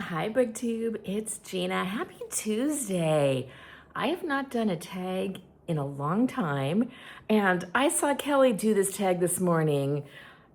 Hi, BookTube. It's Gina. Happy Tuesday. I have not done a tag in a long time, and I saw Kelly do this tag this morning,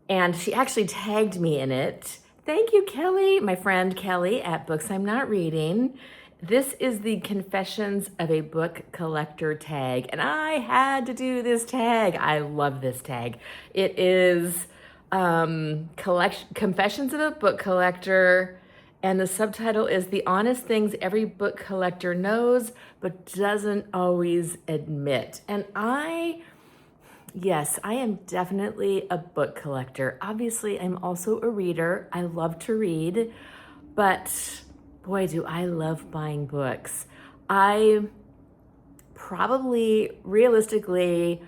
and she actually tagged me in it. Thank you, Kelly, my friend Kelly at Books I'm Not Reading. This is the Confessions of a Book Collector tag, and I had to do this tag. I love this tag. It is Confessions of a Book Collector, and the subtitle is The Honest Things Every Book Collector Knows But Doesn't Always Admit. And yes, I am definitely a book collector. Obviously, I'm also a reader. I love to read, but boy, do I love buying books. I probably realistically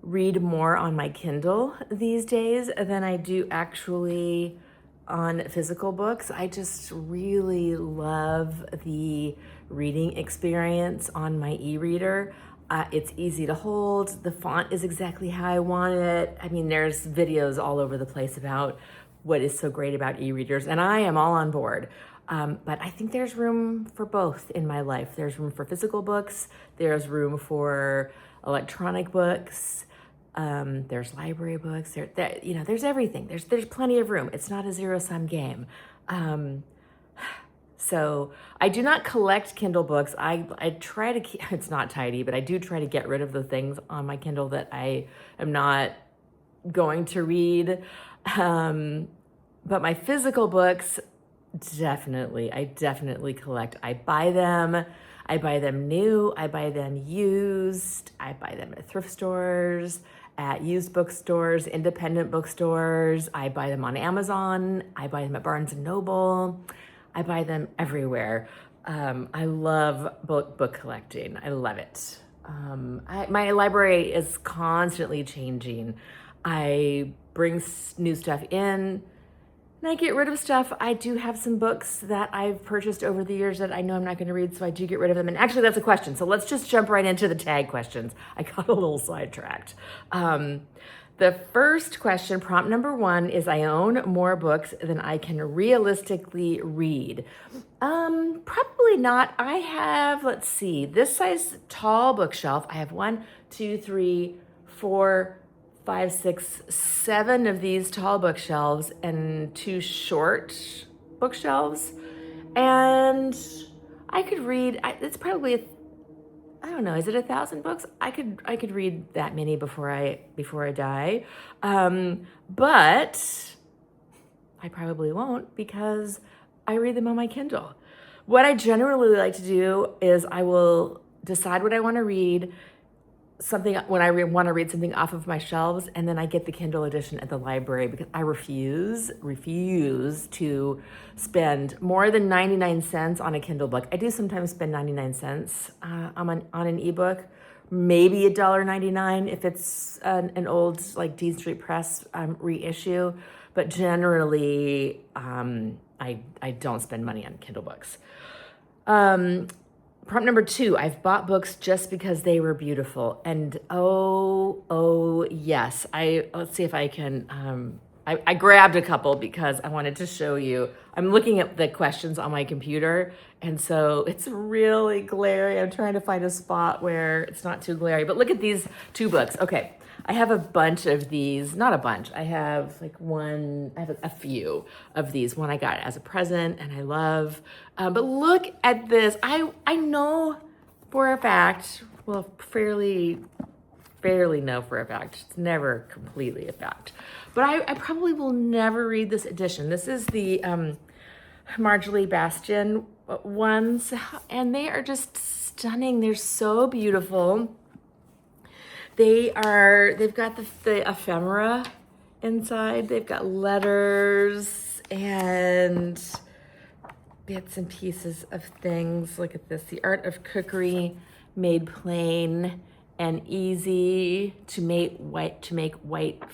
read more on my Kindle these days than I do actually on physical books. I just really love the reading experience on my e-reader. It's easy to hold. The font is exactly how I want it. I mean, there's videos all over the place about what is so great about e-readers, and I am all on board. But I think there's room for both in my life. There's room for physical books. There's room for electronic books. There's library books. There's everything. There's plenty of room. It's not a zero-sum game. So I do not collect Kindle books. I try to keep, it's not tidy, but I do try to get rid of the things on my Kindle that I am not going to read. But my physical books, I definitely collect. I buy them new, I buy them used, I buy them at thrift stores, at used bookstores, independent bookstores. I buy them on Amazon. I buy them at Barnes & Noble. I buy them everywhere. I love book collecting. I love it. My library is constantly changing. I bring new stuff in, and I get rid of stuff. I do have some books that I've purchased over the years that I know I'm not going to read, so I do get rid of them. And actually, that's a question. So let's just jump right into the tag questions. I got a little sidetracked. The first question, prompt number 1, is I own more books than I can realistically read. Probably not. I have, let's see, this size tall bookshelf. I have 1, 2, 3, 4, 5, 6, 7 of these tall bookshelves and 2 short bookshelves. And I could read, it's probably, I don't know, is it 1,000 books? I could read that many before I die. But I probably won't because I read them on my Kindle. What I generally like to do is I will decide what I want to read, something when I want to read something off of my shelves, and then I get the Kindle edition at the library because I refuse to spend more than 99 cents on a Kindle book. I do sometimes spend 99 cents on an ebook, maybe $1.99 if it's an old like D Street Press reissue, but generally I don't spend money on Kindle books. Prompt number 2, I've bought books just because they were beautiful. And oh yes. Let's see if I can, I grabbed a couple because I wanted to show you. I'm looking at the questions on my computer, and so it's really glary. I'm trying to find a spot where it's not too glary, but look at these 2 books. Okay. I have a bunch of these, not a bunch. I have a few of these. One I got as a present and I love, but look at this. I know for a fact, well, fairly know for a fact, it's never completely a fact, but I probably will never read this edition. This is the Marjorie Bastian ones, and they are just stunning. They're so beautiful. They've got the ephemera inside. They've got letters and bits and pieces of things. Look at this. The Art of Cookery Made Plain and Easy to make white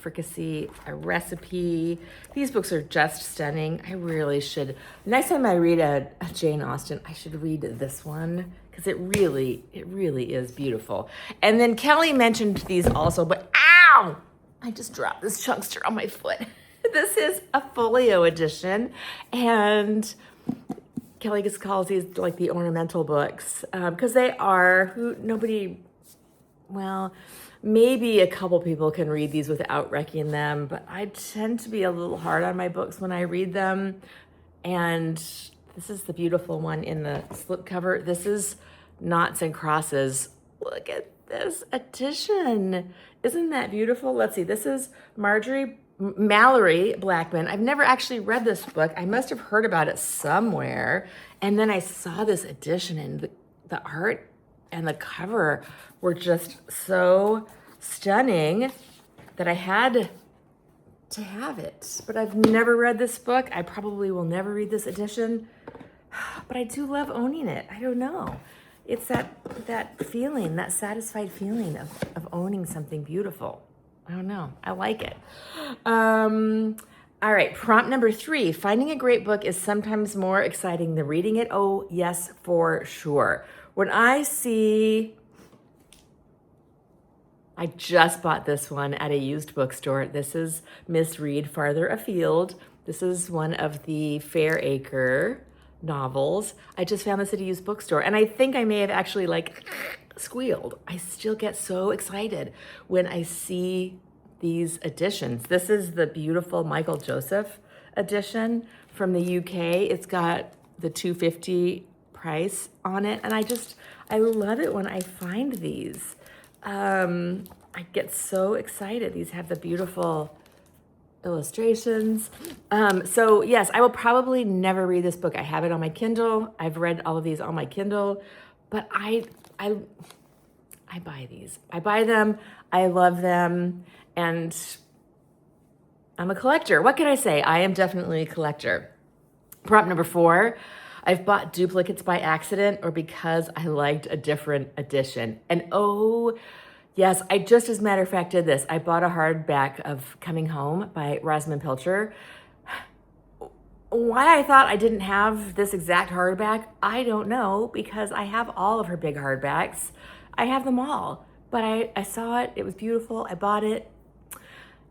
fricassee, a recipe. These books are just stunning. I really should. Next time I read a Jane Austen, I should read this one, because it really is beautiful. And then Kelly mentioned these also, but ow! I just dropped this chunkster on my foot. This is a folio edition, and Kelly just calls these like the ornamental books, because they are, well, maybe a couple people can read these without wrecking them, but I tend to be a little hard on my books when I read them. And this is the beautiful one in the slipcover. This is Noughts and Crosses. Look at this edition. Isn't that beautiful? Let's see. This is Mallory Blackman. I've never actually read this book. I must have heard about it somewhere. And then I saw this edition, and the art and the cover were just so stunning that I had to have it. But I've never read this book. I probably will never read this edition. But I do love owning it. I don't know. It's that feeling, that satisfied feeling of owning something beautiful. I don't know. I like it. All right, prompt number 3. Finding a great book is sometimes more exciting than reading it. Oh, yes, for sure. When I just bought this one at a used bookstore. This is Miss Read Farther Afield. This is one of the Fairacre novels. I just found this at a used bookstore, and I think I may have actually squealed. I still get so excited when I see these editions. This is the beautiful Michael Joseph edition from the UK. It's got the $2.50 price on it, and I love it when I find these. I get so excited. These have the beautiful illustrations. So yes, I will probably never read this book. I have it on my Kindle. I've read all of these on my Kindle, but I buy these. I buy them. I love them. And I'm a collector. What can I say? I am definitely a collector. Prompt number 4. I've bought duplicates by accident or because I liked a different edition. And oh, yes, I just as a matter of fact did this. I bought a hardback of Coming Home by Rosamund Pilcher. Why I thought I didn't have this exact hardback, I don't know, because I have all of her big hardbacks. I have them all, but I saw it. It was beautiful. I bought it.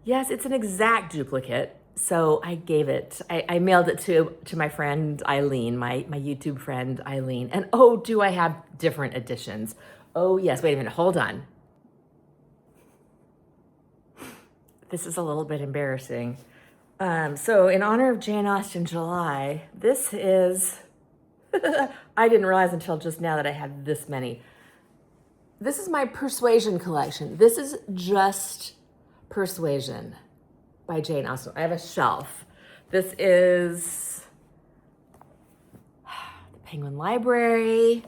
Yes, it's an exact duplicate. So I gave it, I mailed it to my friend Eileen, my YouTube friend Eileen. And oh, do I have different editions? Oh yes, wait a minute, hold on. This is a little bit embarrassing. So in honor of Jane Austen July, this is, I didn't realize until just now that I had this many. This is my Persuasion collection. This is just Persuasion by Jane Austen. I have a shelf. This is the Penguin Library.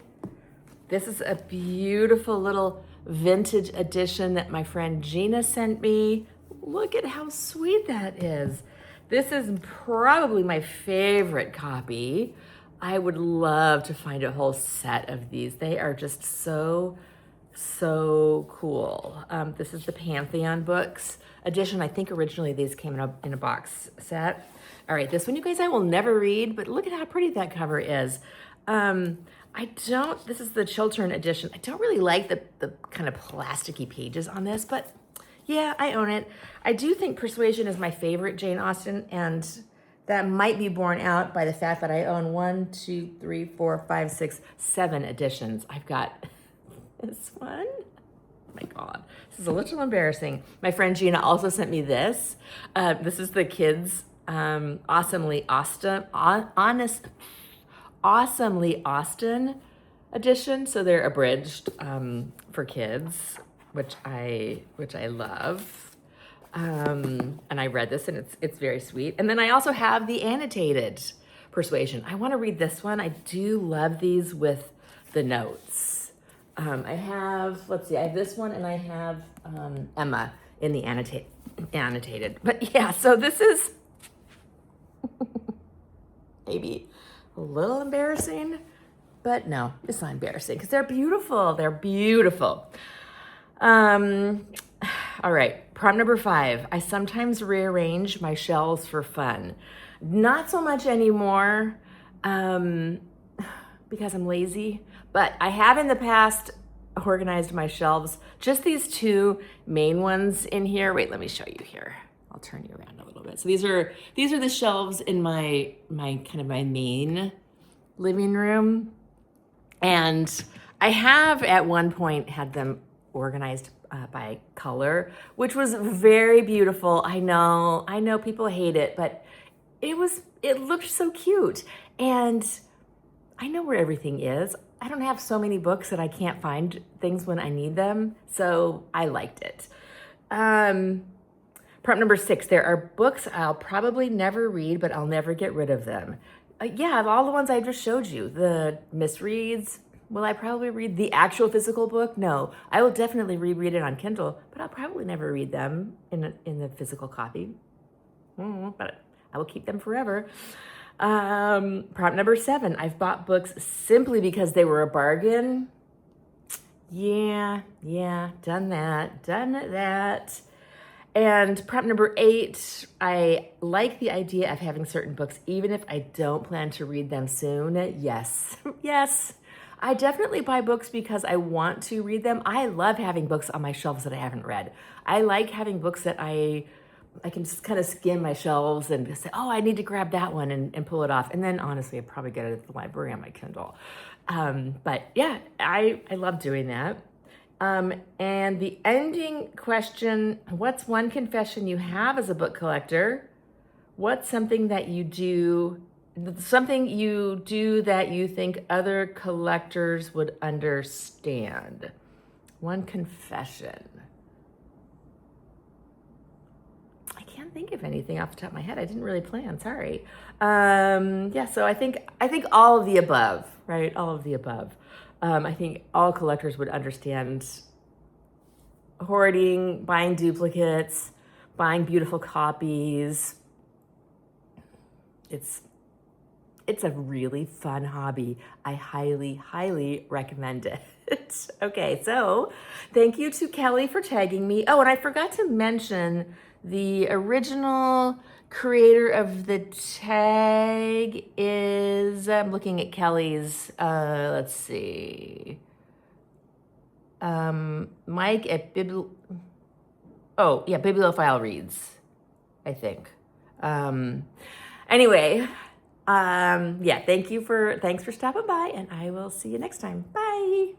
This is a beautiful little vintage edition that my friend Gina sent me. Look at how sweet that is. This is probably my favorite copy. I would love to find a whole set of these. They are just so cool. This is the Pantheon Books edition. I think originally these came in a box set. All right, this one, you guys, I will never read, but look at how pretty that cover is. This is the Chiltern edition. I don't really like the kind of plasticky pages on this, but yeah, I own it. I do think Persuasion is my favorite Jane Austen, and that might be borne out by the fact that I own 1, 2, 3, 4, 5, 6, 7 editions. I've got this one. Oh my God, this is a little embarrassing. My friend Gina also sent me this. This is the kids' Awesomely Austen edition. So they're abridged for kids, which I love. And I read this, and it's very sweet. And then I also have the annotated Persuasion. I want to read this one. I do love these with the notes. I have this one, and I have Emma in the annotated. But yeah, so this is maybe a little embarrassing, but no, it's not embarrassing because they're beautiful. They're beautiful. All right, prompt number 5. I sometimes rearrange my shelves for fun. Not so much anymore because I'm lazy, but I have in the past organized my shelves. Just these 2 main ones in here. Wait, let me show you here. I'll turn you around a little bit. So these are the shelves in my main living room. And I have at one point had them organized by color, which was very beautiful. I know people hate it, but it looked so cute. And I know where everything is. I don't have so many books that I can't find things when I need them. So I liked it. Prompt number 6, there are books I'll probably never read, but I'll never get rid of them. Yeah, all the ones I just showed you, the misreads. Will I probably read the actual physical book? No, I will definitely reread it on Kindle, but I'll probably never read them in the physical copy. But I will keep them forever. Prompt number 7, I've bought books simply because they were a bargain. Yeah, done that. And prompt number 8, I like the idea of having certain books, even if I don't plan to read them soon. Yes. I definitely buy books because I want to read them. I love having books on my shelves that I haven't read. I like having books that I can just kind of skim my shelves and say, oh, I need to grab that one and pull it off. And then honestly, I'd probably get it at the library on my Kindle. But yeah, I love doing that. And the ending question, what's one confession you have as a book collector? What's something you do that you think other collectors would understand? One confession. I can't think of anything off the top of my head. I didn't really plan, sorry. So I think all of the above, right? All of the above. I think all collectors would understand hoarding, buying duplicates, buying beautiful copies. It's a really fun hobby. I highly recommend it. Okay, so thank you to Kelly for tagging me. Oh, and I forgot to mention the original creator of the tag is, I'm looking at Kelly's, let's see. Mike at Bibliophile Reads, I think. Anyway, thanks for stopping by, and I will see you next time. Bye.